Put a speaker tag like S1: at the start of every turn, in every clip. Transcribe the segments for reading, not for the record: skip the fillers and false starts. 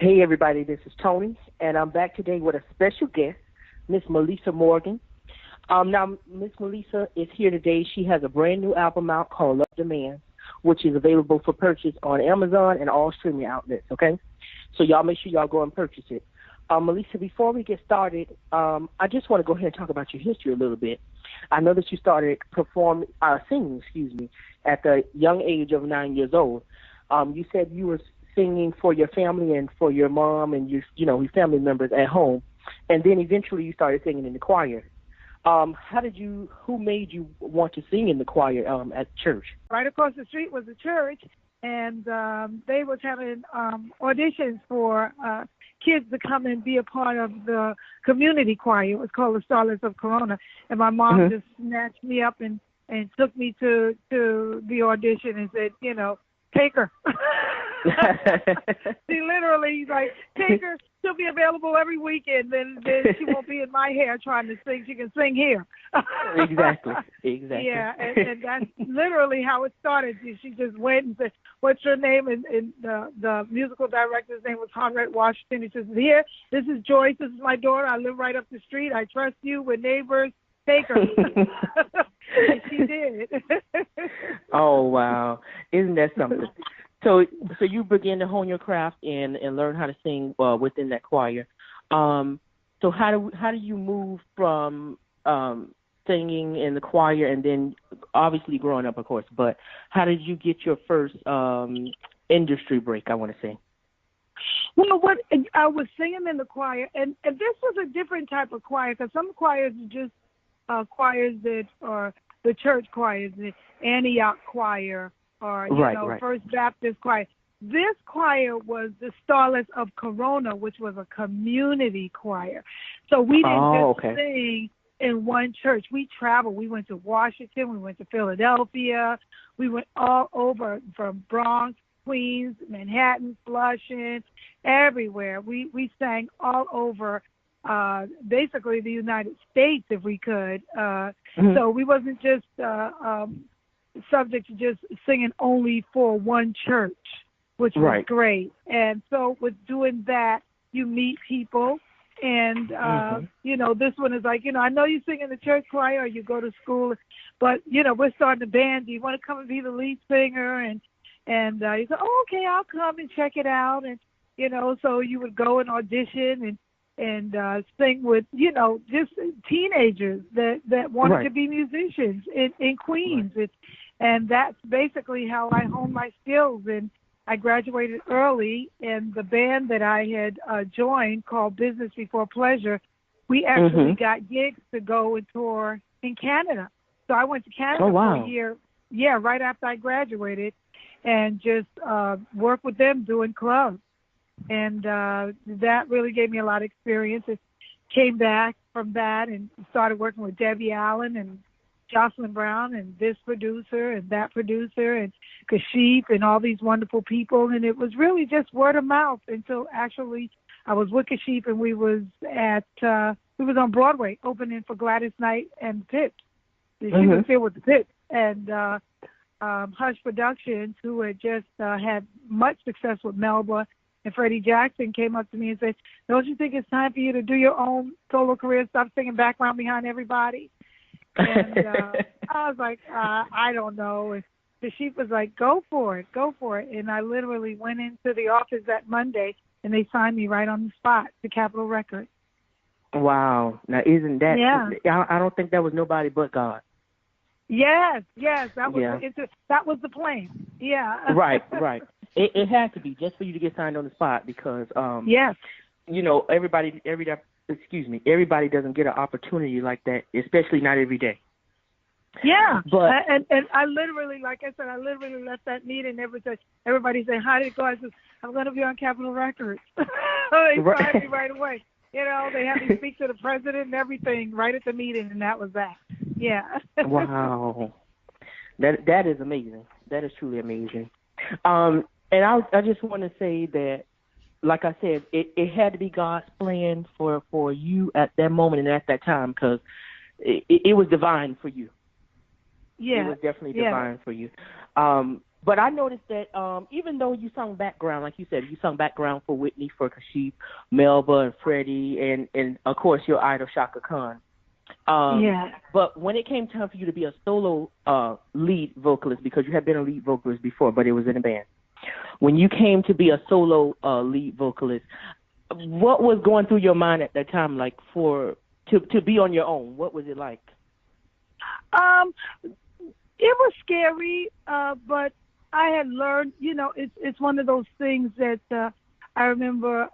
S1: Hey everybody, this is Tony, and I'm back today with a special guest, Miss Meli'sa Morgan. Now, Miss Meli'sa is here today. She has a brand new album out called Love Demands, which is available for purchase on Amazon and all streaming outlets, okay? So y'all make sure y'all go and purchase it. Meli'sa, before we get started, I just want to go ahead and talk about your history a little bit. I know that you started singing, at the young age of 9 years old. You said you were singing for your family and for your mom and your family members at home, and then eventually you started singing in the choir. Who made you want to sing in the choir at church?
S2: Right across the street was a church, and they was having auditions for kids to come and be a part of the community choir. It was called the Starlets of Corona, and my mom just snatched me up and took me to the audition and said, take her. She literally take her. She'll be available every weekend. Then she won't be in my hair trying to sing. She can sing here.
S1: Exactly.
S2: Yeah, and that's literally how it started. She just went and said, "What's your name?" And the musical director's name was Conrad Washington. He says, "Here, this is Joyce. This is my daughter. I live right up the street. I trust you. We're neighbors. Take her." And she did.
S1: Oh wow! Isn't that something? So you began to hone your craft and learn how to sing within that choir. So how do you move from singing in the choir and then obviously growing up, of course, but how did you get your first industry break, I want to say?
S2: Well, I was singing in the choir, and this was a different type of choir, because some choirs are just choirs that are the church choirs, the Antioch choir, or
S1: right.
S2: First Baptist choir. This choir was the Starlets of Corona, which was a community choir. So we didn't just sing in one church. We traveled. We went to Washington. We went to Philadelphia. We went all over, from Bronx, Queens, Manhattan, Flushing, everywhere. We sang all over, basically the United States, if we could. So we wasn't just subject to just singing only for one church, which was great. And so with doing that, you meet people, and this one is like, I know you sing in the church choir or you go to school, but we're starting a band. Do you want to come and be the lead singer? And you go, oh, okay, I'll come and check it out. And so you would go and audition and sing with just teenagers that wanted to be musicians in Queens. And that's basically how I honed my skills. And I graduated early, and the band that I had joined, called Business Before Pleasure, we actually got gigs to go and tour in Canada. So I went to Canada for a year, right after I graduated, and just worked with them doing clubs. And that really gave me a lot of experience. I came back from that and started working with Debbie Allen and Jocelyn Brown and this producer and that producer and Kashif and all these wonderful people. And it was really just word of mouth until actually I was with Kashif, and we was on Broadway opening for Gladys Knight and the Pips. She was here with the Pips. And Hush Productions, who had just had much success with Melba and Freddie Jackson, came up to me and said, "Don't you think it's time for you to do your own solo career? Stop singing background behind everybody." And I was like, I don't know. And she was like, go for it. And I literally went into the office that Monday, and they signed me right on the spot to Capitol Records.
S1: Wow. Now, isn't that, I don't think that was nobody but God.
S2: Yes, that was the plan. Yeah.
S1: Right. It had to be, just for you to get signed on the spot, because everybody doesn't get an opportunity like that, especially not every day.
S2: Yeah, but and I literally, like I said, left that meeting. Everybody said, "How did it go?" I said, "I'm going to be on Capitol Records." They signed me right away. They had me speak to the president and everything right at the meeting, and that was that. Yeah.
S1: Wow, that is amazing. That is truly amazing. And I just want to say that, like I said, it had to be God's plan for you at that moment and at that time, because it was divine for you.
S2: Yeah.
S1: It was definitely divine for you. But I noticed that even though you sung background, like you said, you sung background for Whitney, for Kashif, Melba, and Freddie, and of course your idol Shaka Khan. But when it came time for you to be a solo lead vocalist, because you had been a lead vocalist before, but it was in a band. When you came to be a solo lead vocalist, what was going through your mind at that time, like to be on your own? What was it like?
S2: It was scary, but I had learned, it's one of those things that I remember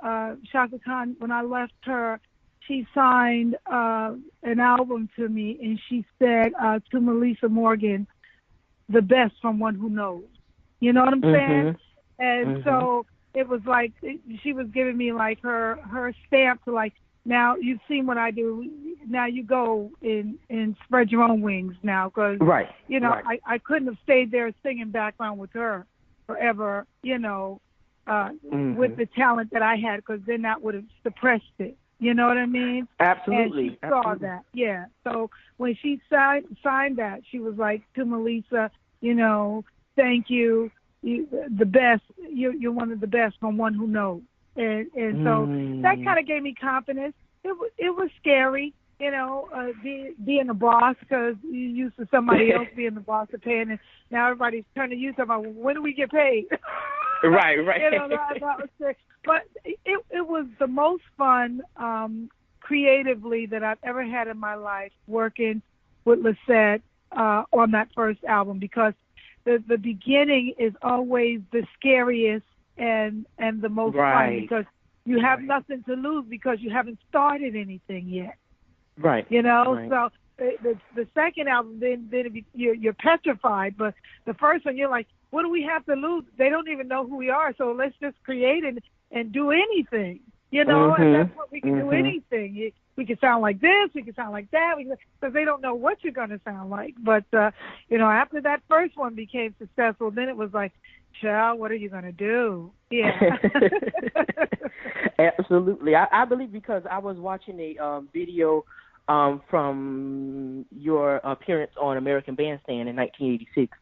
S2: Shaka Khan, when I left her, she signed an album to me, and she said to Meli'sa Morgan, the best from one who knows. You know what I'm saying? And so it was like she was giving me like her stamp to like, now you've seen what I do. Now you go and spread your own wings now, because I couldn't have stayed there singing background with her forever. With the talent that I had, because then that would have suppressed it. You know what I mean?
S1: Absolutely.
S2: And she saw that. Yeah. So when she signed that, she was like to Meli'sa, thank you. The best. You're one of the best from one who knows. And so that kind of gave me confidence. It was scary, being a boss, because you used to somebody else being the boss of paying, and now everybody's turning to you talking about, well, when do we get paid?
S1: Right.
S2: That was sick. But it was the most fun creatively that I've ever had in my life, working with Lisette on that first album, because the beginning is always the scariest and the most fun, because you have nothing to lose, because you haven't started anything yet.
S1: Right.
S2: So the second album, then you're petrified, but the first one you're like, what do we have to lose? They don't even know who we are, so let's just create it and do anything. And that's what we can do, anything. We can sound like this, we can sound like that, because they don't know what you're going to sound like. But, after that first one became successful, then it was like, child, what are you going to do? Yeah.
S1: Absolutely. I believe, because I was watching a video from your appearance on American Bandstand in 1986.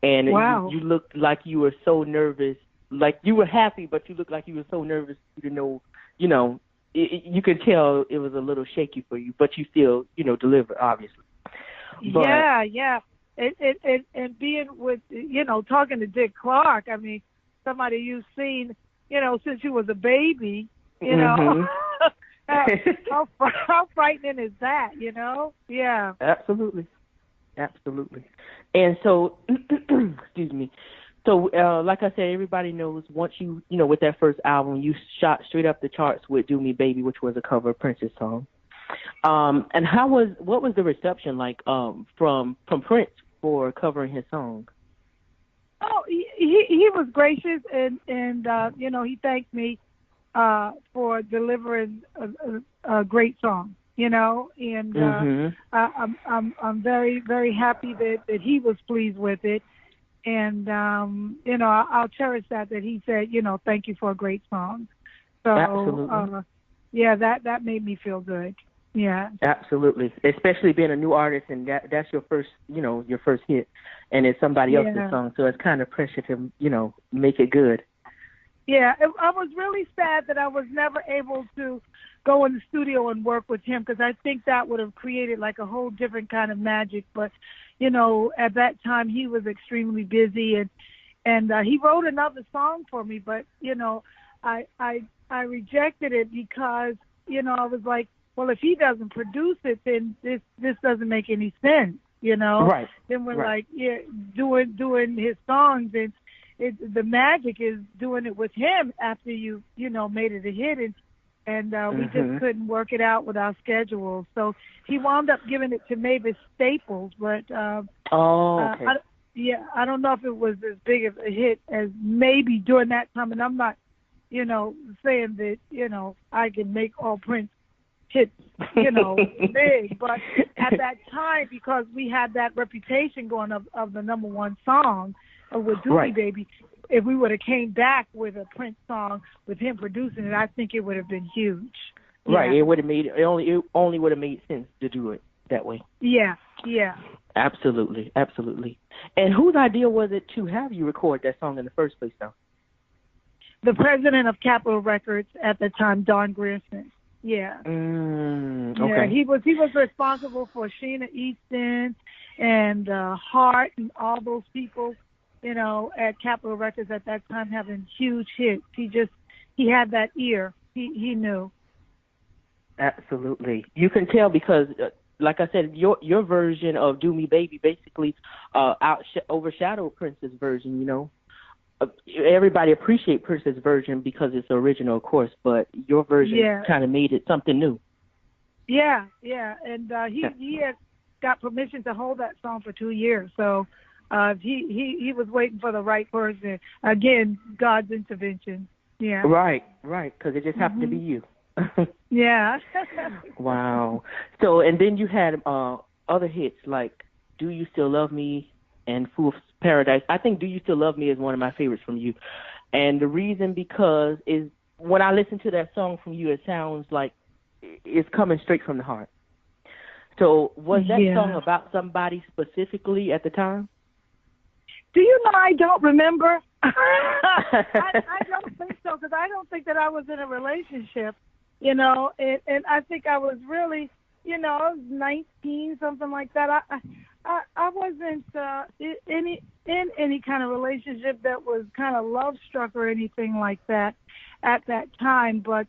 S1: And you looked like you were so nervous. Like you were happy, but you looked like you were so nervous to know, you could tell it was a little shaky for you, but you still, delivered, obviously. But,
S2: yeah. And being with, talking to Dick Clark, I mean, somebody you've seen, since you was a baby, how frightening is that, Yeah.
S1: Absolutely. And so, excuse me. So, like I said, everybody knows once you with that first album, you shot straight up the charts with "Do Me Baby," which was a cover of Prince's song. And what was the reception like from Prince for covering his song?
S2: Oh, he was gracious, and he thanked me for delivering a great song. And I'm very, very happy that he was pleased with it. And, I'll cherish that he said, thank you for a great song. So,
S1: absolutely.
S2: That made me feel good. Yeah.
S1: Absolutely. Especially being a new artist, and that's your first, your first hit, and it's somebody else's song. So it's kind of pressure to, make it good.
S2: Yeah. I was really sad that I was never able to go in the studio and work with him, because I think that would have created like a whole different kind of magic. But, at that time he was extremely busy, and he wrote another song for me, but, I rejected it because, I was like, well, if he doesn't produce it, then this doesn't make any sense,
S1: Right.
S2: Then we're like, doing his songs, and the magic is doing it with him after you made it a hit, and we just couldn't work it out with our schedule. So he wound up giving it to Mavis Staples, but
S1: okay.
S2: I don't know if it was as big of a hit as maybe during that time. And I'm not, saying that I can make all Prince hits, big, but at that time, because we had that reputation going of the number one song with "Do Me Baby," if we would have came back with a Prince song with him producing it, I think it would have been huge.
S1: Right. It would have made it only would have made sense to do it that way.
S2: Yeah.
S1: Absolutely. And whose idea was it to have you record that song in the first place, though?
S2: The president of Capitol Records at the time, Don Grierson. Yeah.
S1: Okay.
S2: Yeah, he was responsible for Sheena Easton and Hart and all those people, at Capitol Records at that time having huge hits. He had that ear. He knew.
S1: Absolutely. You can tell because, like I said, your version of "Do Me Baby" basically overshadowed Prince's version. Everybody appreciate Prince's version because it's original, of course, but your version kind of made it something new.
S2: Yeah, and he had got permission to hold that song for 2 years, so he was waiting for the right person. Again, God's intervention. Yeah.
S1: Right, because it just happened to be you.
S2: Yeah.
S1: Wow. So, and then you had other hits like "Do You Still Love Me" and "Fool's Paradise." I think "Do You Still Love Me" is one of my favorites from you. And the reason because is when I listen to that song from you, it sounds like it's coming straight from the heart. So was that song about somebody specifically at the time?
S2: Do you know, I don't remember. I don't think so, because I don't think that I was in a relationship, and I think I was really, I was 19, something like that. I wasn't in any kind of relationship that was kind of love struck or anything like that at that time. But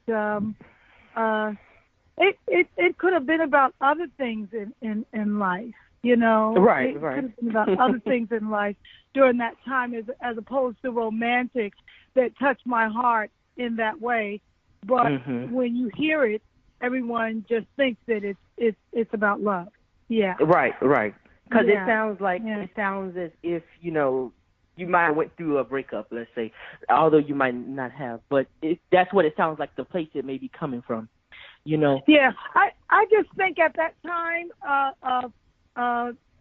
S2: it could have been about other things in life,
S1: Right.
S2: It could have been about other things in life during that time, as opposed to romantic that touched my heart in that way. But when you hear it, everyone just thinks that it's about love. Yeah.
S1: Right. Because it sounds like it sounds as if you might have went through a breakup, let's say, although you might not have. But that's what it sounds like. The place it may be coming from,
S2: Yeah, I just think at that time,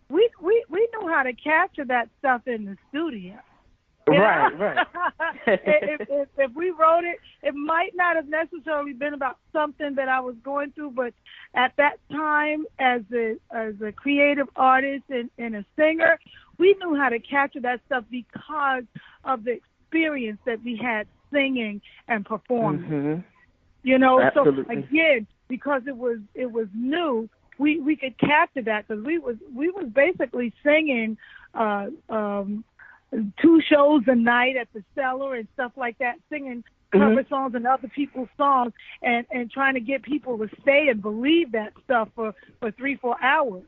S2: we knew how to capture that stuff in the studio.
S1: Right.
S2: If we wrote it, it might not have necessarily been about something that I was going through, but at that time, as a creative artist and a singer, we knew how to capture that stuff because of the experience that we had singing and performing.
S1: Absolutely.
S2: So again, because it was new, we could capture that because we was basically singing 2 shows a night at the Cellar and stuff like that, singing cover songs and other people's songs and trying to get people to stay and believe that stuff for 3-4 hours,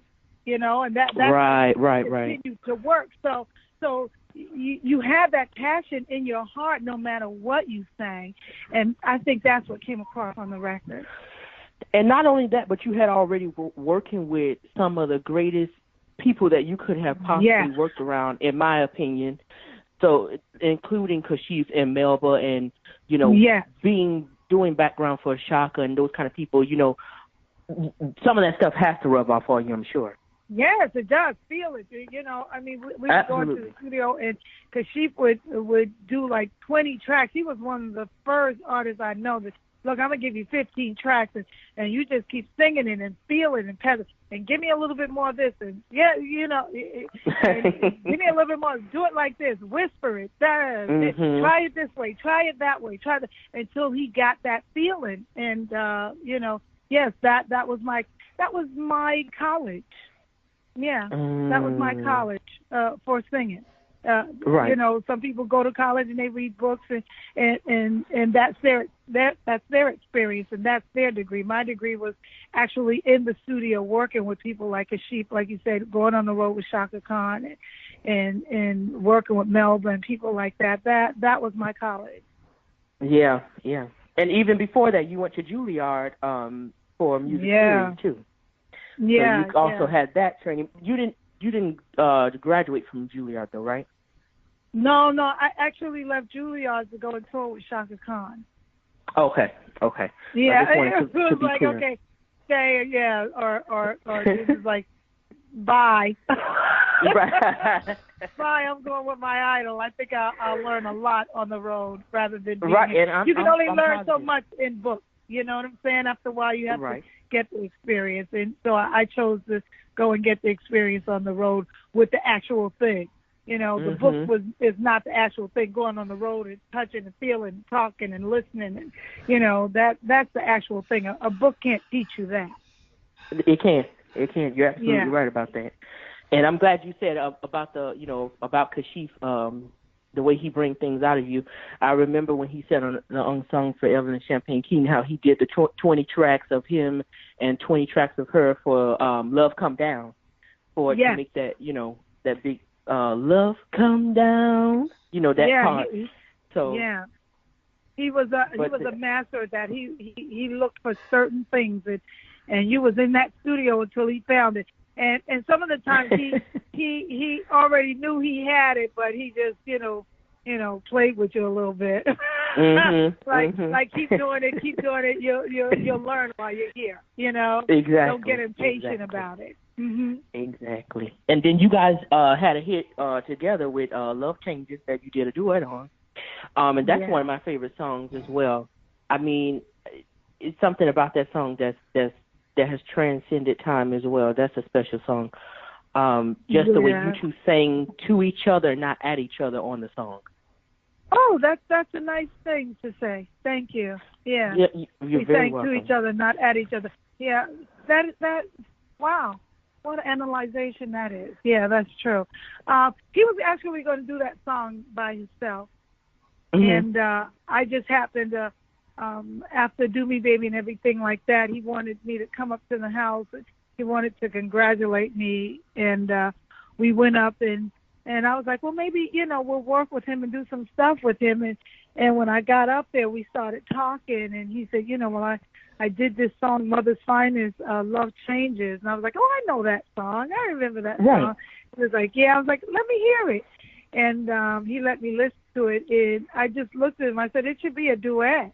S2: and that's
S1: right.
S2: continued to work. So you have that passion in your heart no matter what you sang, and I think that's what came across on the record.
S1: And not only that, but you had already working with some of the greatest people that you could have possibly worked around, in my opinion. So, including Kashif and Melba, and doing background for Shaka and those kind of people. Some of that stuff has to rub off on you, I'm sure.
S2: Yes, it does. Feel it. I mean, we would go into the studio and Kashif would do like 20 tracks. He was one of the first artists I know that, look, I'm going to give you 15 tracks and you just keep singing it and feel it and pedal and give me a little bit more of this and give me a little bit more. Do it like this. Whisper it. Try it this way. Try it that way. Until he got that feeling. And, yes, that was my college. Yeah, that was my college for singing.
S1: Right.
S2: Some people go to college and they read books and that's their experience and that's their degree. My degree was actually in the studio working with people like Kashif, like you said, going on the road with Shaka Khan and working with Melba and people like that. That was my college.
S1: Yeah. And even before that, you went to Juilliard for music theory too.
S2: Yeah.
S1: So you also had that training. You didn't graduate from Juilliard though, right?
S2: No, I actually left Juilliard to go and tour with Shaka Khan.
S1: Okay.
S2: Yeah, it was like clear. Okay, stay, yeah, or this is like bye. Bye, I'm going with my idol. I think I'll learn a lot on the road rather than being here.
S1: And
S2: you can only learn so much in books. You know what I'm saying? After a while, you have to get the experience. And so I chose to go and get the experience on the road with the actual thing. You know, the book is not the actual thing. Going on the road and touching and feeling, and talking and listening, and you know that's the actual thing. A book can't teach you that.
S1: It can't. It can't. You're absolutely right about that. And I'm glad you said about about Kashif, the way he brings things out of you. I remember when he said on the Unsung for Evelyn Champagne King how he did the 20 tracks of him and 20 tracks of her for Love Come Down, for it to make that that big. Love come down, that part.
S2: He was a master at that. He looked for certain things, and you was in that studio until he found it. And some of the times he already knew he had it, but he just played with you a little bit. Like keep doing it. You'll learn while you're here.
S1: Exactly.
S2: Don't get impatient about it. Mm-hmm.
S1: Exactly. And then you guys had a hit together with Love Changes that you did a duet on. And that's one of my favorite songs as well. I mean, it's something about that song that has transcended time as well. That's a special song. Just the way you two sang to each other, not at each other on the song.
S2: Oh, that's a nice thing to say. Thank you. Yeah.
S1: You're very welcome.
S2: We sang to each other, not at each other. Yeah. That wow. What an analyzation that is. Yeah, that's true. He was actually going to do that song by himself. And I just happened to, after Do Me Baby and everything like that, he wanted me to come up to the house. He wanted to congratulate me. And we went up and I was like, well, maybe, we'll work with him and do some stuff with him. And when I got up there, we started talking. And he said, well, I did this song, Mother's Finest, Love Changes. And I was like, oh, I know that song. I remember that song. He was like, yeah. I was like, let me hear it. And he let me listen to it. And I just looked at him. I said, it should be a duet.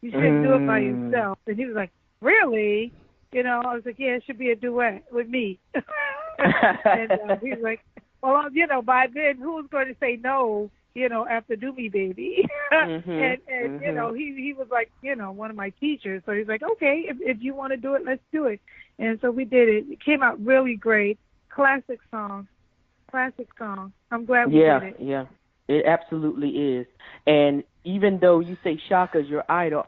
S2: You shouldn't do it by yourself. And he was like, really? I was like, yeah, it should be a duet with me. And he was like, well, by then, who's going to say no? After Do Me Baby. And he was like, one of my teachers. So he's like, okay, if you want to do it, let's do it. And so we did it. It came out really great. Classic song. I'm glad we did it.
S1: Yeah, it absolutely is. And even though you say Shaka's your idol,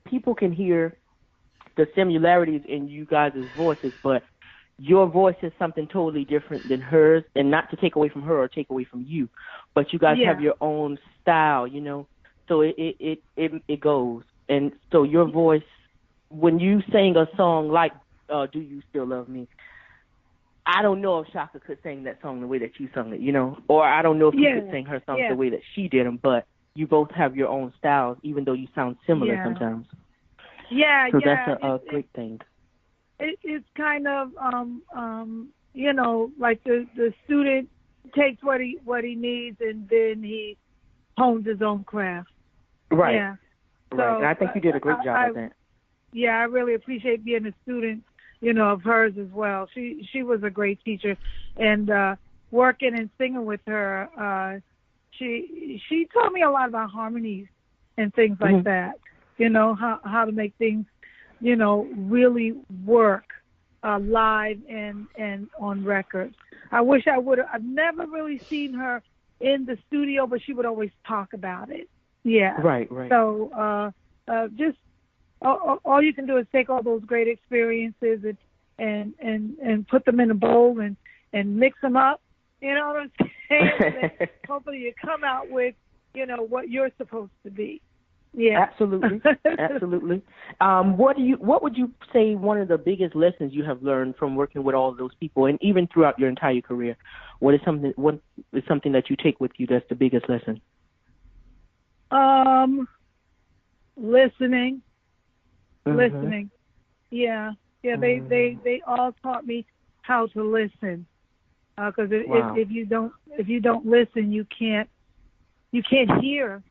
S1: people can hear the similarities in you guys' voices, but your voice is something totally different than hers, and not to take away from her or take away from you, but you guys have your own style, so it goes. And so your voice, when you sing a song like Do You Still Love Me, I don't know if Shaka could sing that song the way that you sung it, or I don't know if you could sing her songs the way that she did them, but you both have your own styles, even though you sound similar sometimes. So that's a great thing.
S2: It's kind of, like the student takes what he needs and then he hones his own craft.
S1: Right.
S2: Yeah.
S1: Right. So, and I think you did a great job of that.
S2: Yeah, I really appreciate being a student, of hers as well. She was a great teacher, and working and singing with her, she taught me a lot about harmonies and things like that. How to make things really work live and on record. I wish I would have. I've never really seen her in the studio, but she would always talk about it. Yeah.
S1: Right.
S2: So just all you can do is take all those great experiences and put them in a bowl and mix them up. You know what I'm saying? And hopefully you come out with what you're supposed to be. Yeah,
S1: absolutely. What would you say one of the biggest lessons you have learned from working with all of those people, and even throughout your entire career? What is something that you take with you that's the biggest lesson?
S2: Listening. Yeah. They all taught me how to listen. Because if you don't listen, you can't hear.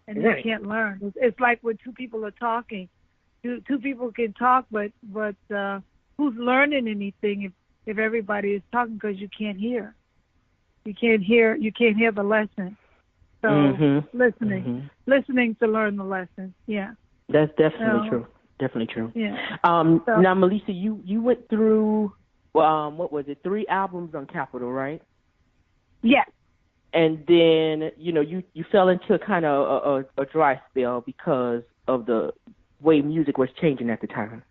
S2: And you can't learn. It's like when two people are talking. Two people can talk, but who's learning anything if everybody is talking? Because you can't hear. You can't hear the lesson. So listening to learn the lesson. Yeah.
S1: That's definitely true. Definitely true.
S2: Yeah.
S1: Now, Meli'sa, you went through, what was it, 3 albums on Capitol, right?
S2: Yeah.
S1: And then, you fell into kind of a dry spell because of the way music was changing at the time.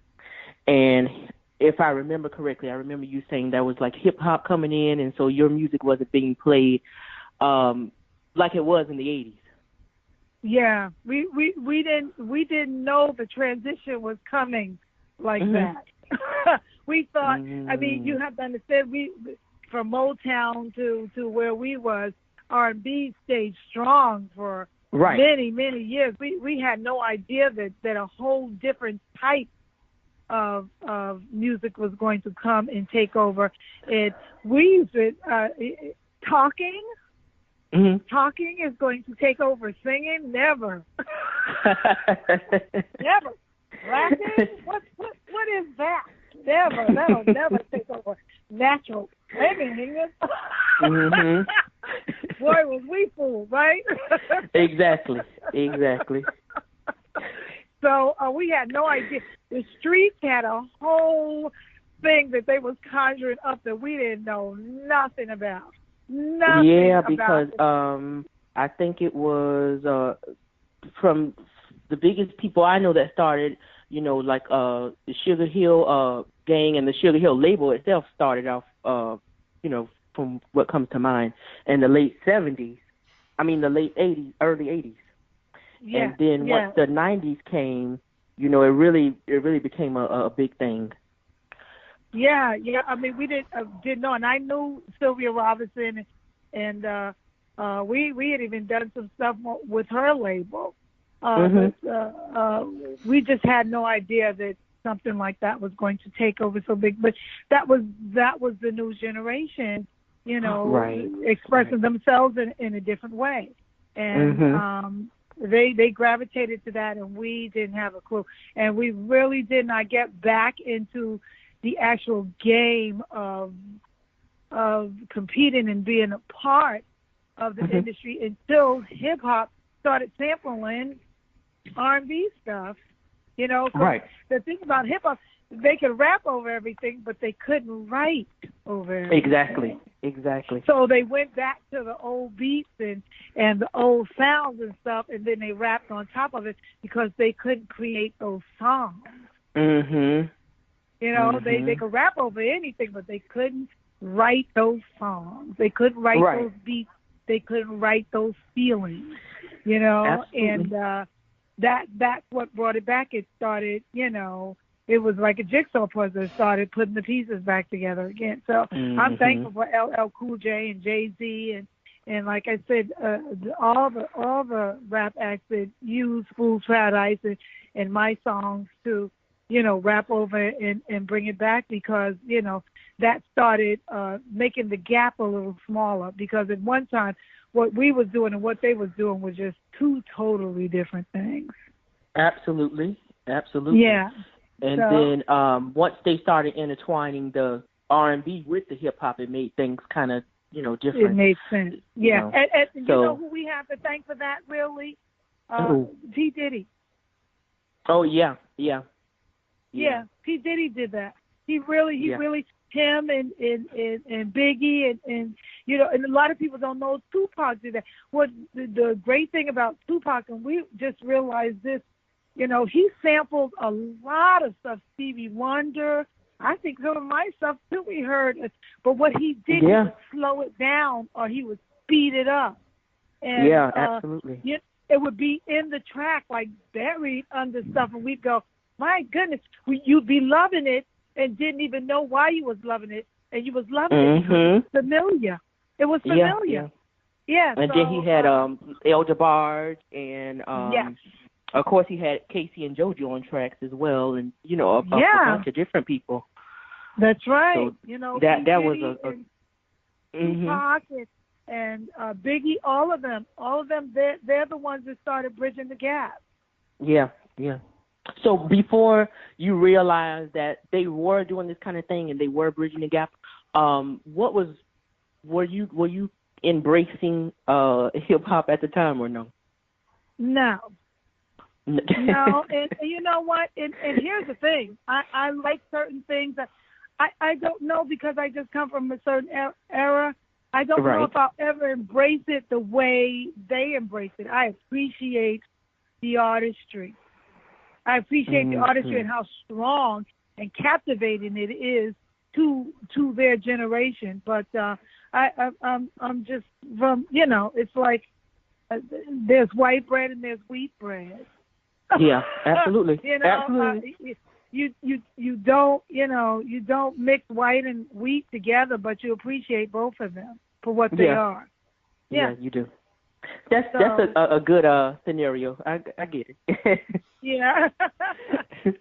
S1: And if I remember correctly, I remember you saying there was like hip hop coming in, and so your music wasn't being played like it was in the 80s.
S2: Yeah, we didn't know the transition was coming like that. We thought, I mean, you have to understand, we from Motown to where we was, R&B stayed strong for many years. We had no idea that a whole different type of music was going to come and take over. We used it talking. Mm-hmm. Talking is going to take over singing? Never. Never. Rapping? What is that? Never. That'll never take over natural singing. Mm-hmm. Boy, was we fooled, right?
S1: Exactly.
S2: So we had no idea. The streets had a whole thing that they was conjuring up that we didn't know nothing about.
S1: Because I think it was from the biggest people I know that started, like the Sugar Hill gang and the Sugar Hill label itself started off, from what comes to mind in the late 70s. I mean the late 80s, early 80s. Yeah, and then once the 90s came, it really became a big thing.
S2: Yeah. I mean, we didn't know, and I knew Sylvia Robinson, and we had even done some stuff with her label. But we just had no idea that something like that was going to take over so big. But that was the new generation, expressing themselves in a different way, and they gravitated to that, and we didn't have a clue, and we really did not get back into the actual game of competing and being a part of the industry until hip hop started sampling R&B stuff. The thing about hip hop, they could rap over everything, but they couldn't write over everything.
S1: Exactly.
S2: So they went back to the old beats and the old sounds and stuff, and then they rapped on top of it because they couldn't create those songs. They could rap over anything, but they couldn't write those songs. They couldn't write those beats. They couldn't write those feelings. Absolutely. And that's what brought it back. It started, it was like a jigsaw puzzle. It started putting the pieces back together again. So I'm thankful for LL Cool J and Jay-Z and like I said, all the rap acts that use Fool's Paradise and my songs to rap over and bring it back because, that started making the gap a little smaller because at one time what we was doing and what they was doing was just two totally different things. Absolutely. Yeah.
S1: And then once they started intertwining the R&B with the hip-hop, it made things kind of, different.
S2: It made sense. Yeah. And you know who we have to thank for that, really? P. Diddy.
S1: Oh, yeah.
S2: Yeah, P. Diddy did that. He really, him and Biggie and and a lot of people don't know Tupac did that. What the great thing about Tupac, and we just realized this, he sampled a lot of stuff. Stevie Wonder, I think some of my stuff too we heard. But what he did, he would slow it down or he would speed it up. And,
S1: absolutely.
S2: It would be in the track, like buried under stuff, and we'd go, my goodness, you'd be loving it and didn't even know why you was loving it, and you was loving it because it was familiar. It was familiar. Yeah.
S1: And then he had El DeBarge and of course he had Casey and JoJo on tracks as well, and a bunch of different people.
S2: That's right.
S1: So that was a
S2: Tupac and Biggie, all of them, they're the ones that started bridging the gap.
S1: Yeah. So before you realized that they were doing this kind of thing and they were bridging the gap, were you embracing hip hop at the time or no?
S2: No. No, and you know what? And here's the thing. I like certain things that I don't know because I just come from a certain era. I don't know if I'll ever embrace it the way they embrace it. I appreciate the artistry. I appreciate the artistry and how strong and captivating it is to their generation. But I'm just from, it's like there's white bread and there's wheat bread.
S1: Yeah, absolutely.
S2: Absolutely. You don't mix white and wheat together, but you appreciate both of them for what they are.
S1: Yeah, you do. That's a good scenario. I get it.
S2: Yeah.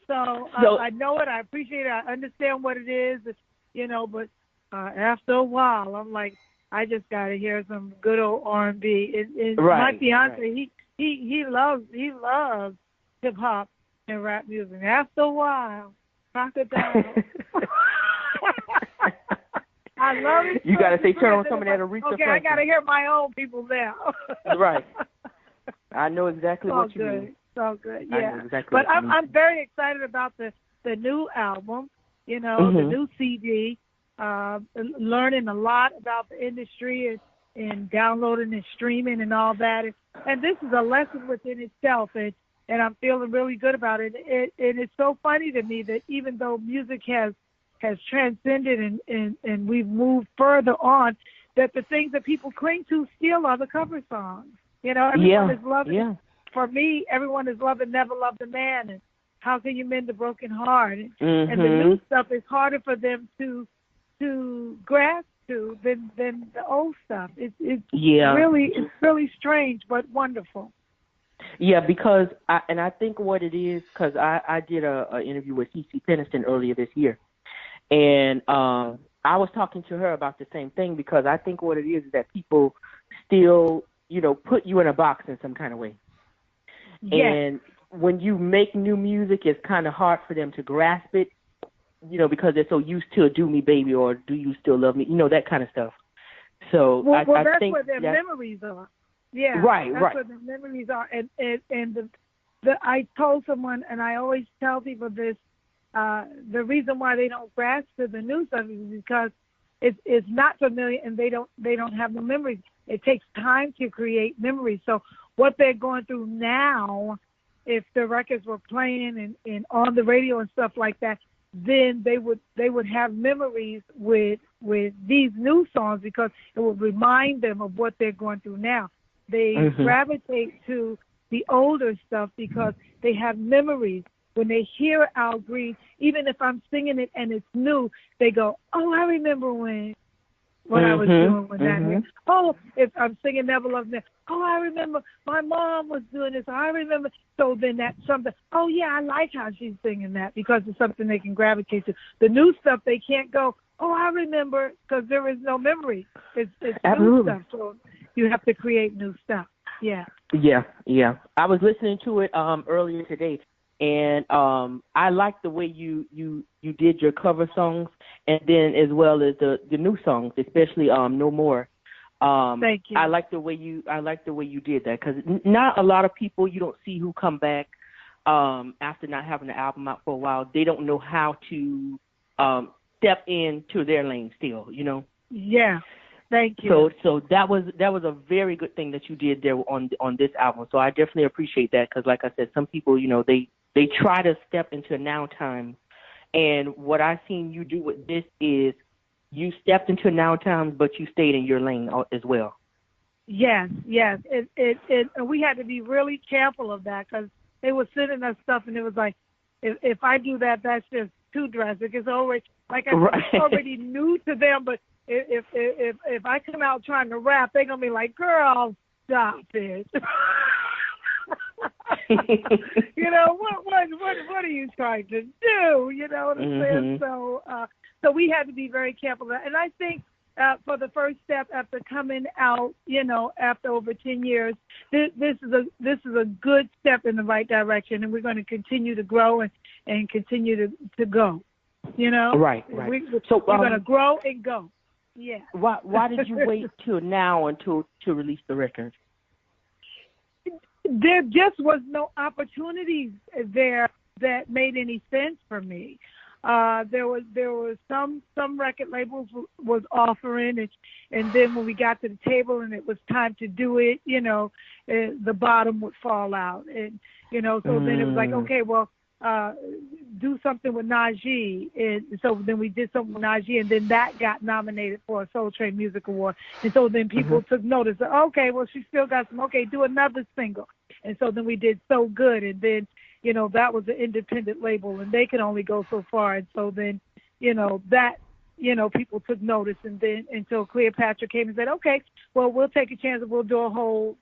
S2: So I know it. I appreciate it. I understand what it is. But after a while, I'm like, I just gotta hear some good old R&B. My fiance, he loves hip hop and rap music. After a while, crocodile. I love it.
S1: You got to say, turn on some of that Aretha
S2: Okay, I got to hear my own people now.
S1: Right. I know exactly what you mean.
S2: So good, yeah.
S1: I know exactly
S2: but I'm very excited about the new album, the new CD, learning a lot about the industry and downloading and streaming and all that. And this is a lesson within itself, and I'm feeling really good about it. And it's so funny to me that even though music has transcended and we've moved further on, that the things that people cling to still are the cover songs. Everyone is loving. For me, everyone is loving "Never Loved a Man" and "How Can You Mend a Broken Heart," and the new stuff is harder for them to grasp to than the old stuff. It's really strange but wonderful.
S1: Yeah, because I think what it is, because I did a interview with CeCe Peniston earlier this year. And I was talking to her about the same thing, because I think what it is that people still, put you in a box in some kind of way. Yes. And when you make new music, it's kind of hard for them to grasp it, because they're so used to "Do Me Baby" or "Do You Still Love Me," that kind of stuff. So I
S2: that's
S1: think
S2: where their memories are. Yeah, that's where the memories are. And I told someone, and I always tell people this, the reason why they don't grasp to the new stuff is because it's not familiar and they don't have the memories. It takes time to create memories. So what they're going through now, if the records were playing and on the radio and stuff like that, then they would have memories with these new songs, because it would remind them of what they're going through now. They gravitate to the older stuff because they have memories. When they hear Al Green, even if I'm singing it and it's new, they go, "Oh, I remember what I was doing with that." Oh, if I'm singing "Never Loved Me," "Oh, I remember my mom was doing this." I remember. So then that's something. Oh, yeah, I like how she's singing that, because it's something they can gravitate to. The new stuff, they can't go, "Oh, I remember," because there is no memory. It's new stuff. So you have to create new stuff. Yeah. Yeah.
S1: I was listening to it earlier today. And I like the way you did your cover songs, and then as well as the new songs, especially "No More."
S2: Thank you.
S1: I like the way you did that, because not a lot of people you don't see who come back after not having the album out for a while. They don't know how to step into their lane still,
S2: Yeah. Thank you.
S1: So that was a very good thing that you did there on this album. So I definitely appreciate that, because like I said, some people, they try to step into now time, and what I've seen you do with this is you stepped into now time, but you stayed in your lane as well.
S2: Yes. We had to be really careful of that, because they were sending us stuff, and it was like, if I do that, that's just too drastic. It's already, like I said, it's already new to them, but if I come out trying to rap, they're gonna be like, "Girl, stop it." What are you trying to do? You know what I'm saying? So we had to be very careful of that. And I think for the first step after coming out, after over 10 years, this is a good step in the right direction, and we're going to continue to grow and continue to go.
S1: Right.
S2: So we're going to grow and go. Yeah.
S1: Why did you wait till now to release the record?
S2: there just was no opportunities there that made any sense for me. There was some record labels was offering it, and then when we got to the table and it was time to do it, the bottom would fall out, and so then it was like, okay, well, do something with Najee, and so then we did something with Najee, and then that got nominated for a Soul Train Music Award, and so then people took notice. Okay, well, she still got some. Okay, do another single, and so then we did So Good, and then that was an independent label, and they could only go so far, and so then that people took notice, and then until Cleopatra came and said, okay, well, we'll take a chance and we'll do a whole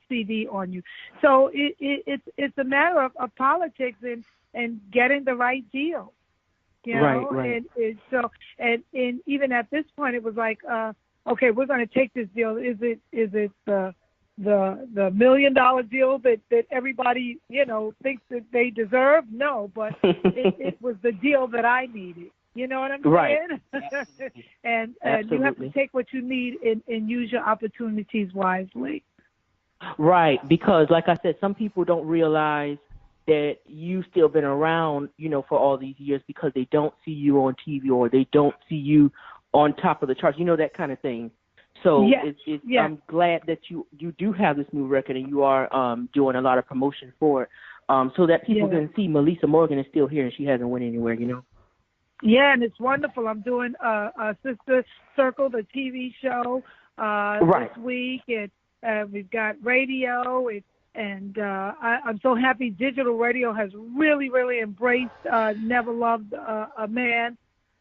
S2: CD on you. So it's a matter of politics and getting the right deal,
S1: Right.
S2: And even at this point, it was like, okay, we're going to take this deal. Is it the $1 million deal that everybody thinks that they deserve? No, but it was the deal that I needed. You know what I'm saying?
S1: Right.
S2: and you have to take what you need and use your opportunities wisely.
S1: Right, because like I said, some people don't realize that you've still been around, for all these years because they don't see you on TV or they don't see you on top of the charts, that kind of thing. So
S2: yes.
S1: I'm glad that you do have this new record and you are doing a lot of promotion for it, so that people can see Meli'sa Morgan is still here and she hasn't went anywhere,
S2: Yeah, and it's wonderful. I'm doing a Sister Circle, the TV show, this week, and we've got radio, and I'm so happy digital radio has really, really embraced Never Loved a Man,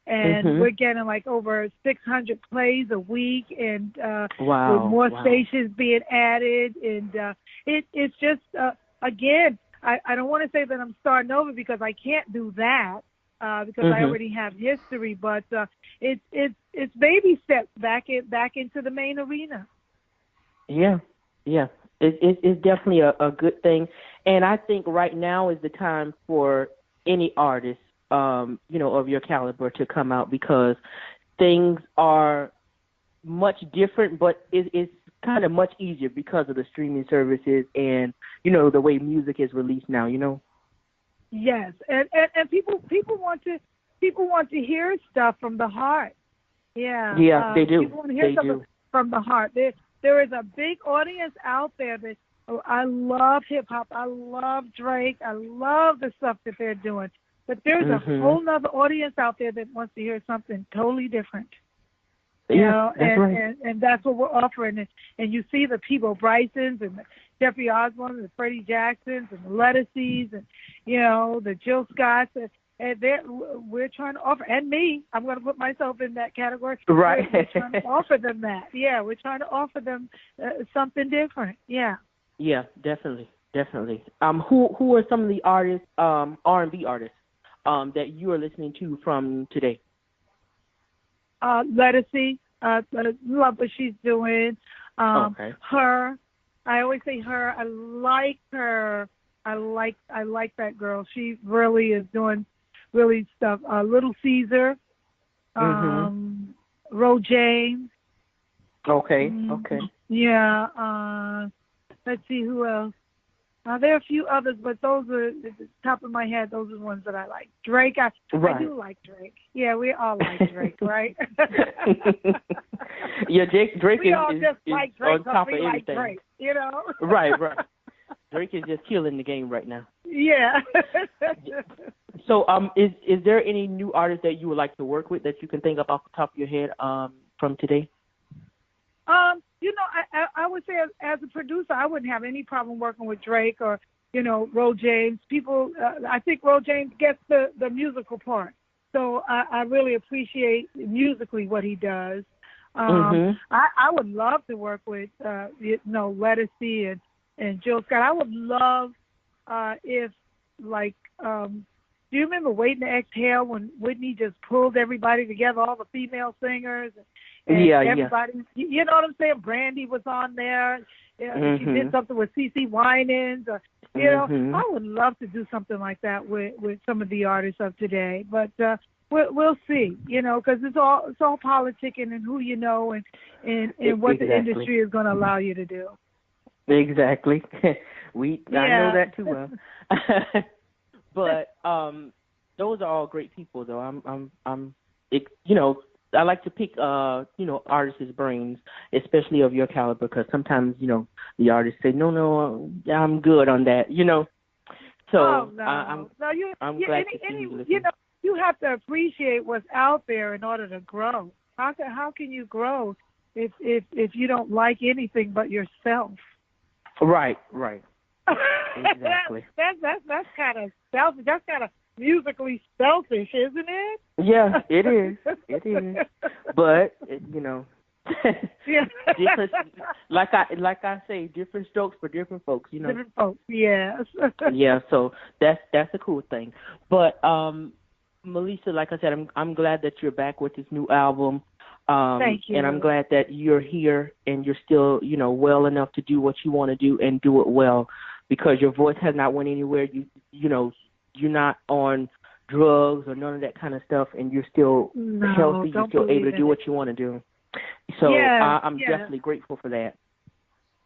S2: and we're getting like over 600 plays a week, and with more stations being added, and it's just, again, I don't want to say that I'm starting over because I can't do that. Because I already have history, but it's baby steps back into the main arena. Yeah.
S1: It's definitely a good thing, and I think right now is the time for any artist, of your caliber to come out because things are much different, but it's kind of much easier because of the streaming services and the way music is released now.
S2: Yes, and people want to hear stuff from the heart. Yeah.
S1: Yeah, they do.
S2: People want to hear stuff from the heart. There is a big audience out there that I love hip hop. I love Drake. I love the stuff that they're doing. But there's a whole nother audience out there that wants to hear something totally different.
S1: That's right.
S2: And that's what we're offering. And you see the Peabo Brysons and the Jeffrey Osborne and the Freddie Jacksons and the Lettuceys and, the Jill Scotts. And we're trying to offer, and me, I'm going to put myself in that category.
S1: Right.
S2: We're trying to offer them that. Yeah, we're trying to offer them something different. Yeah.
S1: Yeah, definitely. Who are some of the artists, R&B artists, that you are listening to from today?
S2: Lettucey, love what she's doing. Her, I always say her. I like her. I like that girl. She really is doing really stuff. Little Caesar, Ro James.
S1: Okay.
S2: Yeah. Let's see who else. There are a few others, but those are at the top of my head. Those are the ones that I like. Drake, I do like Drake. Yeah, we all like Drake, right?
S1: Yeah, Drake
S2: we
S1: is,
S2: all just like Drake
S1: on top of
S2: like
S1: everything.
S2: Drake,
S1: Right. Drake is just killing the game right now.
S2: Yeah.
S1: So, is there any new artists that you would like to work with that you can think of off the top of your head from today?
S2: I would say as a producer, I wouldn't have any problem working with Drake or, Ro James. People, I think Ro James gets the musical part. So I really appreciate musically what he does. I would love to work with, Lettucey and Jill Scott. I would love if, do you remember Waiting to Exhale when Whitney just pulled everybody together, all the female singers? And everybody, you know what I'm saying? Brandy was on there. She did something with CeCe Winans. I would love to do something like that with some of the artists of today. But we'll see, because it's all politicking and who you know and what the industry is going to allow you to do.
S1: Exactly. I know that too well. But those are all great people, though. I like to pick artists' brains, especially of your caliber, because sometimes the artists say no, I'm good on that, So I'm glad to see you listen.
S2: You have to appreciate what's out there in order to grow. How can you grow if you don't like anything but yourself?
S1: Right. Exactly.
S2: That's kind of selfish. That's kind of musically selfish, isn't it?
S1: Yeah, it is. It is. But different, like I say, different strokes for different folks.
S2: Different folks. Yes.
S1: Yeah. So that's a cool thing. But Meli'sa, like I said, I'm glad that you're back with this new album.
S2: Thank you.
S1: And I'm glad that you're here and you're still, well enough to do what you want to do and do it well, because your voice has not went anywhere. You're not on drugs or none of that kind of stuff, and you're still healthy. You're still able to do what you want to do. So I'm definitely grateful for that.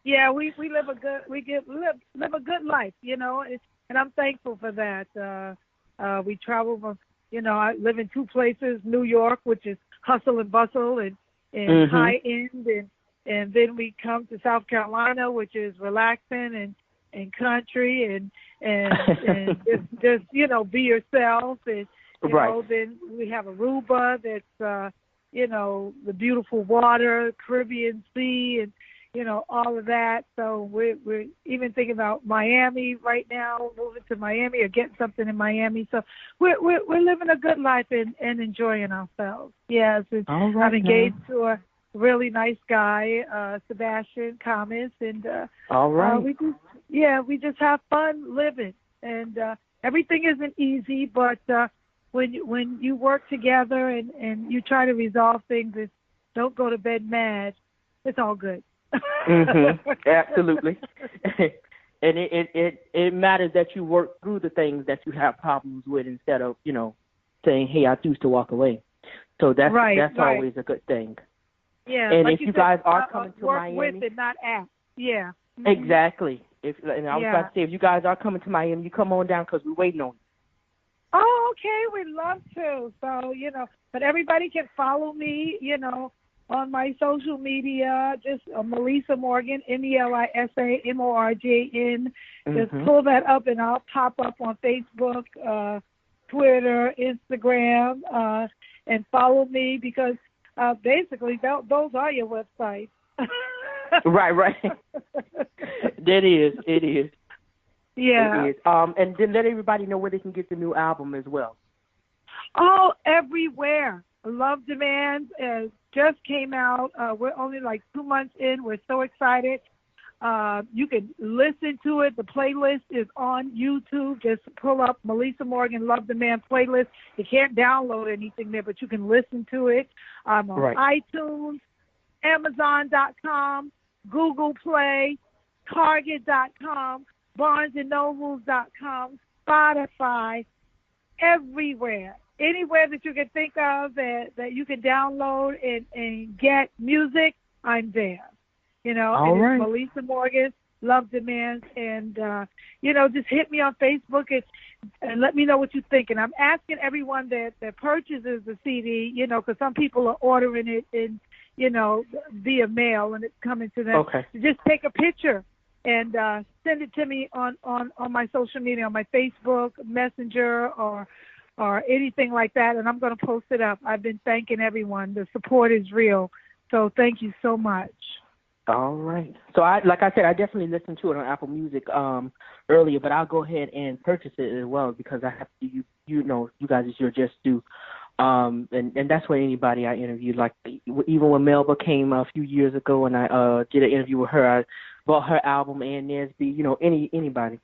S2: Yeah, we live a good live a good life, and I'm thankful for that. We travel from, I live in two places, New York, which is hustle and bustle and high end, and then we come to South Carolina, which is relaxing and country and just be yourself, and then we have Aruba that's the beautiful water, Caribbean Sea, and all of that. So we're even thinking about Miami right now, moving to Miami or getting something in Miami. So we're living a good life and enjoying ourselves. Yes, I'm engaged to a really nice guy, Sebastian Thomas, and
S1: all right.
S2: We just have fun living, and everything isn't easy, but when you work together and you try to resolve things, don't go to bed mad. It's all good.
S1: Absolutely. And it matters that you work through the things that you have problems with instead of saying, hey, I choose to walk away. So that's always a good thing.
S2: Yeah,
S1: and
S2: like
S1: if you guys are coming to
S2: work
S1: Miami,
S2: with and not at. Yeah. Mm-hmm.
S1: Exactly. And I was about to say, if you guys are coming to Miami, you come on down because we're waiting on you.
S2: Oh, okay. We'd love to. So but everybody can follow me, on my social media, just Meli'sa Morgan, Melisa Morgan. Just pull that up and I'll pop up on Facebook, Twitter, Instagram, and follow me, because basically those are your websites.
S1: Right. It is.
S2: Yeah.
S1: It is. And then let everybody know where they can get the new album as well.
S2: Oh, everywhere. Love Demands just came out. We're only like 2 months in. We're so excited. You can listen to it. The playlist is on YouTube. Just pull up Meli'sa Morgan Love Demand playlist. You can't download anything there, but you can listen to it. On iTunes, Amazon.com, Google Play, Target.com, BarnesandNobles.com, Spotify, everywhere. Anywhere that you can think of that you can download and get music, I'm there. It's Meli'sa Morgan, Love Demands, and just hit me on Facebook and let me know what you think. And I'm asking everyone that purchases the CD, because some people are ordering it in, via mail and it's coming to them.
S1: Okay.
S2: To just take a picture and send it to me on my social media, on my Facebook Messenger or anything like that, and I'm going to post it up. I've been thanking everyone. The support is real, so thank you so much.
S1: All right. So like I said, I definitely listened to it on Apple Music earlier, but I'll go ahead and purchase it as well, because I have to. You guys is your just due. And that's what anybody I interviewed, like even when Melba came a few years ago and I did an interview with her, I bought her album and Nesby, anybody.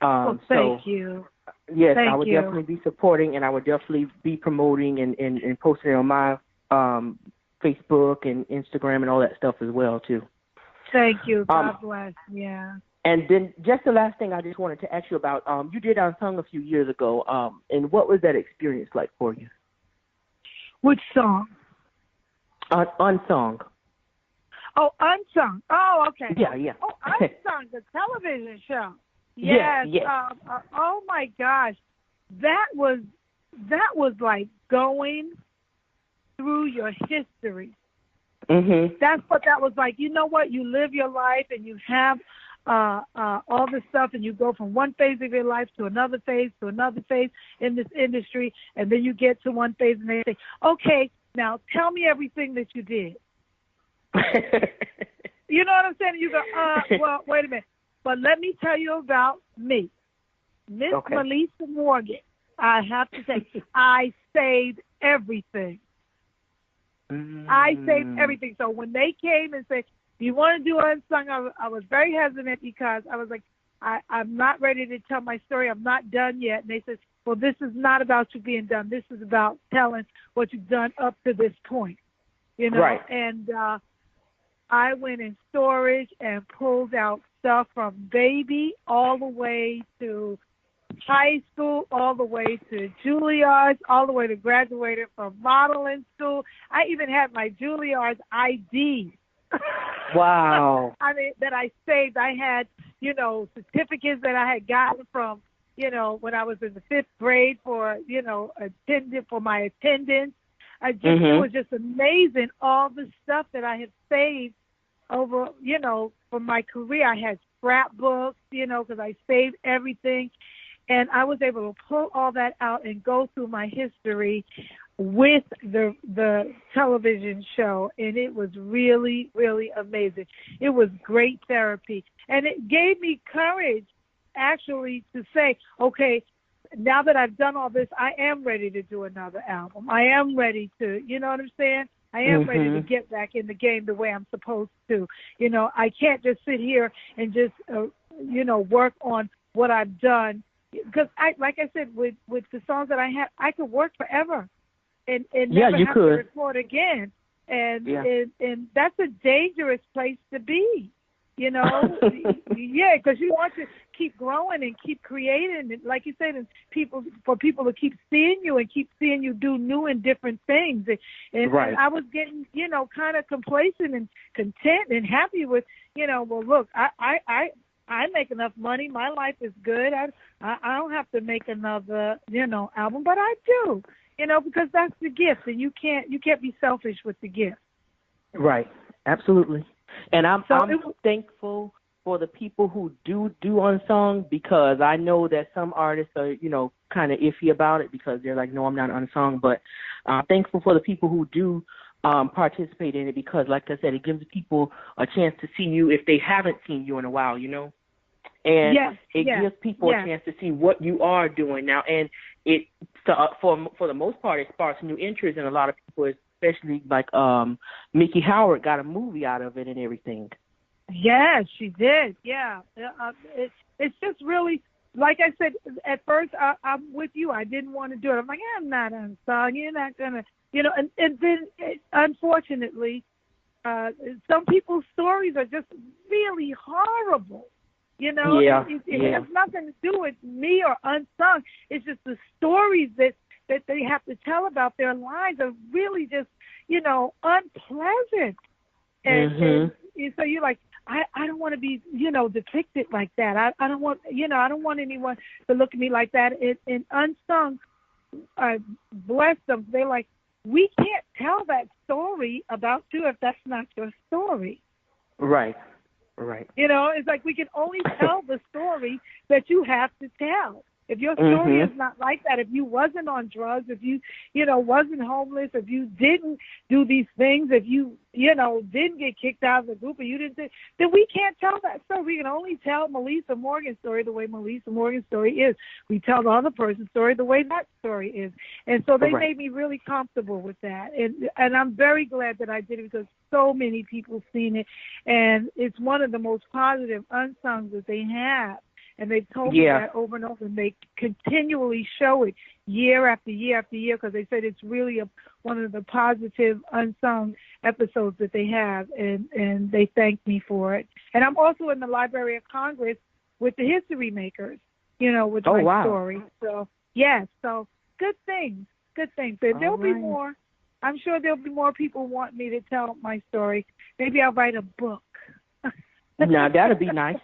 S2: Thank you.
S1: Yes, I would definitely be supporting, and I would definitely be promoting and posting it on my Facebook and Instagram and all that stuff as well, too.
S2: Thank you. God bless. Yeah.
S1: And then just the last thing I just wanted to ask you about, you did Unsung a few years ago, and what was that experience like for you?
S2: Which song?
S1: Unsung.
S2: Oh, Unsung. Oh, okay.
S1: Yeah.
S2: Oh, Unsung, the television show. Yes. Oh my gosh, that was like going through your history. That's what that was like. You know what? You live your life and you have all this stuff, and you go from one phase of your life to another phase in this industry, and then you get to one phase and they say, okay, now tell me everything that you did. You know what I'm saying? You go, well, wait a minute. But let me tell you about me. Miss Meli'sa Morgan, I have to say, I saved everything. I saved everything. So when they came and said, do you want to do Unsung? I was very hesitant because I was like, I'm not ready to tell my story. I'm not done yet. And they said, well, this is not about you being done. This is about telling what you've done up to this point. You know?
S1: Right.
S2: And I went in storage and pulled out stuff from baby all the way to high school, all the way to Juilliard's, all the way to graduating from modeling school. I even had my Juilliard's ID.
S1: Wow.
S2: I mean, that I saved. I had, certificates that I had gotten from, when I was in the 5th grade for, for my attendance. It was just amazing, all the stuff that I had saved over, from my career. I had scrapbooks, because I saved everything. And I was able to pull all that out and go through my history with the television show. And it was really, really amazing. It was great therapy. And it gave me courage, actually, to say, okay, now that I've done all this, I am ready to do another album. I am ready to, you know what I'm saying? I am ready to get back in the game the way I'm supposed to. I can't just sit here and just, work on what I've done. Because like I said, with the songs that I had, I could work forever and never have to record again. And that's a dangerous place to be, Yeah, because you want to keep growing and keep creating, and like you said, and for people to keep seeing you and keep seeing you do new and different things. And I was getting, kind of complacent and content and happy with, well, look, I make enough money. My life is good. I don't have to make another, album, but I do, because that's the gift, and you can't be selfish with the gift.
S1: Right. Absolutely. And I'm thankful for the people who do Unsung, because I know that some artists are, kind of iffy about it because they're like, no, I'm not Unsung. But I'm thankful for the people who do participate in it, because, like I said, it gives people a chance to see you if they haven't seen you in a while, And it gives people a chance to see what you are doing now. And it, for the most part, it sparks new interest in a lot of people, especially like Mickey Howard got a movie out of it and everything.
S2: Yes, she did. Yeah. It's just really, like I said, at first, I'm with you. I didn't want to do it. I'm like, I'm not Unsung. You're not going to, and then, unfortunately, some people's stories are just really horrible. It has nothing to do with me or Unsung. It's just the stories that they have to tell about their lives are really just, unpleasant. And so you're like, I don't want to be, depicted like that. I don't want, I don't want anyone to look at me like that. And Unsung, bless them, they're like, we can't tell that story about you if that's not your story.
S1: Right.
S2: It's like we can only tell the story that you have to tell. If your story is not like that, if you wasn't on drugs, if you, wasn't homeless, if you didn't do these things, if you, didn't get kicked out of the group, or you didn't, then we can't tell that story. We can only tell Meli'sa Morgan's story the way Meli'sa Morgan's story is. We tell the other person's story the way that story is. And so they made me really comfortable with that. And I'm very glad that I did it, because so many people seen it. And it's one of the most positive Unsungs that they have. And they've told me that over and over, and they continually show it year after year after year, because they said it's really one of the positive Unsung episodes that they have, and they thank me for it. And I'm also in the Library of Congress with the History Makers, with my story. So, so good things. And there'll be more. I'm sure there'll be more people want me to tell my story. Maybe I'll write a book.
S1: Now, that'll be nice.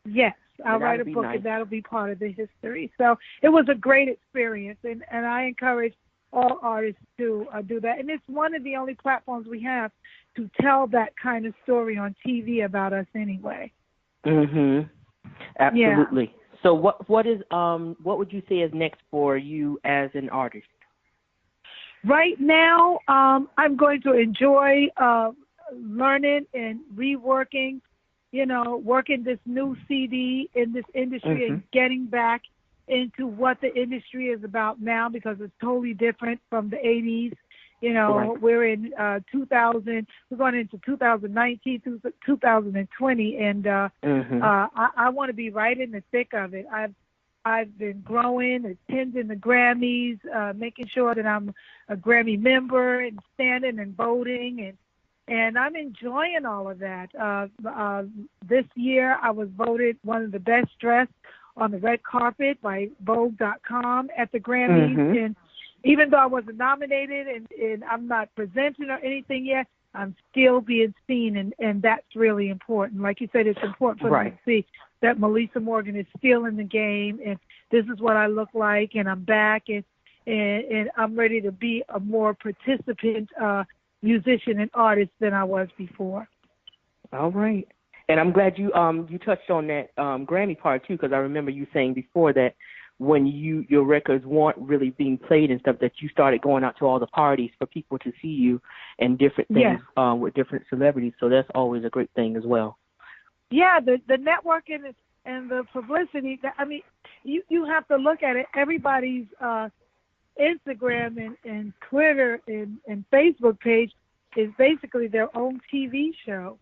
S2: Yes, I'll write a book, nice. And that'll be part of the history. So it was a great experience, and I encourage all artists to do that. And it's one of the only platforms we have to tell that kind of story on TV about us anyway.
S1: Mhm. Absolutely. Yeah. So what would you say is next for you as an artist?
S2: Right now, I'm going to enjoy learning and reworking, working this new CD in this industry and getting back into what the industry is about now, because it's totally different from the 80s. Right. We're in 2000, we're going into 2019 to 2020, and I want to be right in the thick of it. I've been growing, attending the Grammys, making sure that I'm a Grammy member and standing and voting, and I'm enjoying all of that. This year I was voted one of the best dressed on the red carpet by Vogue.com at the Grammys, and even though I wasn't nominated and I'm not presenting or anything yet, I'm still being seen, and that's really important. Like you said, it's important for them to see that Meli'sa Morgan is still in the game, and this is what I look like, and I'm back, and I'm ready to be a more participant musician and artist than I was before.
S1: All right. And I'm glad you touched on that Grammy part, too, because I remember you saying before that when your records weren't really being played and stuff, that you started going out to all the parties for people to see you and different things with different celebrities. So that's always a great thing as well.
S2: Yeah, the networking and the publicity. I mean, you have to look at it. Everybody's Instagram and Twitter and Facebook page is basically their own TV show.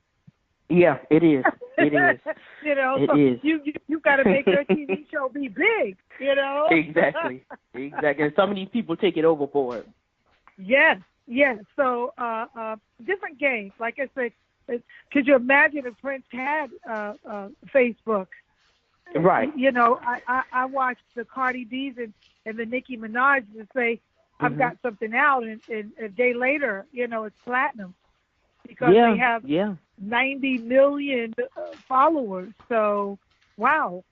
S2: Yeah,
S1: it is. It is.
S2: It is. You got to make your TV show be big.
S1: Exactly. And some of these people take it overboard.
S2: Yes. So different games. Like I said, could you imagine if Prince had Facebook?
S1: Right.
S2: I watched the Cardi B's and the Nicki Minaj and say, I've got something out, and a day later, it's platinum because they have 90 million followers. So, wow,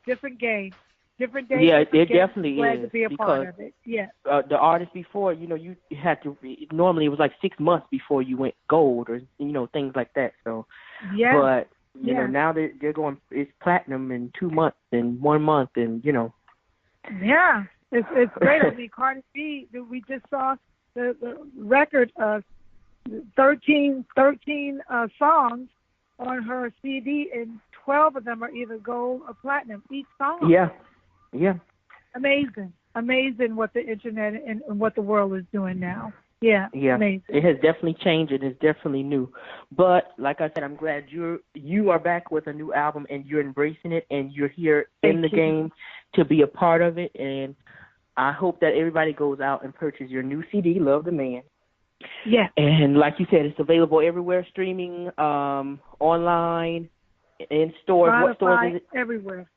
S2: different game. Different day.
S1: Yeah, it definitely
S2: glad
S1: is.
S2: To be a part of it. Yeah.
S1: The artist before, you had to. Normally, it was like 6 months before you went gold, or things like that. So, but now they're going. It's platinum in 2 months and 1 month, and
S2: Yeah, it's great. I mean, Cardi B. We just saw the record of 13 songs on her CD, and 12 of them are either gold or platinum each song.
S1: Yeah.
S2: Amazing what the internet and what the world is doing now. Yeah. Amazing.
S1: It has definitely changed. It is definitely new. But like I said, I'm glad you are back with a new album and you're embracing it and you're here in the game to be a part of it. And I hope that everybody goes out and purchases your new CD, Love the Man.
S2: Yeah.
S1: And like you said, it's available everywhere, streaming, online, in stores.
S2: Spotify,
S1: what stores is it?
S2: Everywhere.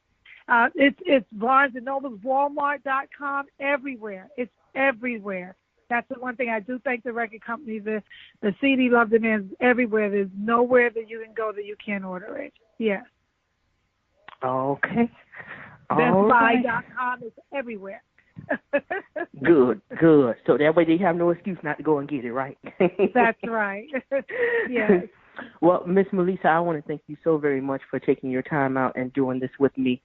S2: It's Barnes & Noble, Walmart.com, everywhere. It's everywhere. That's the one thing I do thank the record company. The CD Love the Man is everywhere. There's nowhere that you can go that you can't order it. Yes.
S1: Okay.
S2: BestBuy.com is everywhere.
S1: Good. So that way they have no excuse not to go and get it, right?
S2: That's right. Yes.
S1: Well, Miss Meli'sa, I want to thank you so very much for taking your time out and doing this with me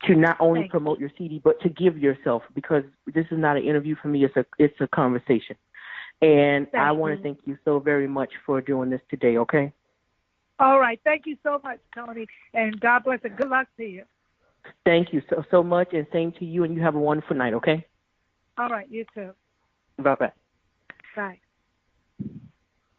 S1: to not only promote your CD, but to give yourself, because this is not an interview for me. It's a conversation. And I want to thank you so very much for doing this today, okay?
S2: All right. Thank you so much, Tony. And God bless and good luck to you.
S1: Thank you so much, and same to you, and you have a wonderful night, okay?
S2: All right. You too.
S1: Bye-bye.
S2: Bye.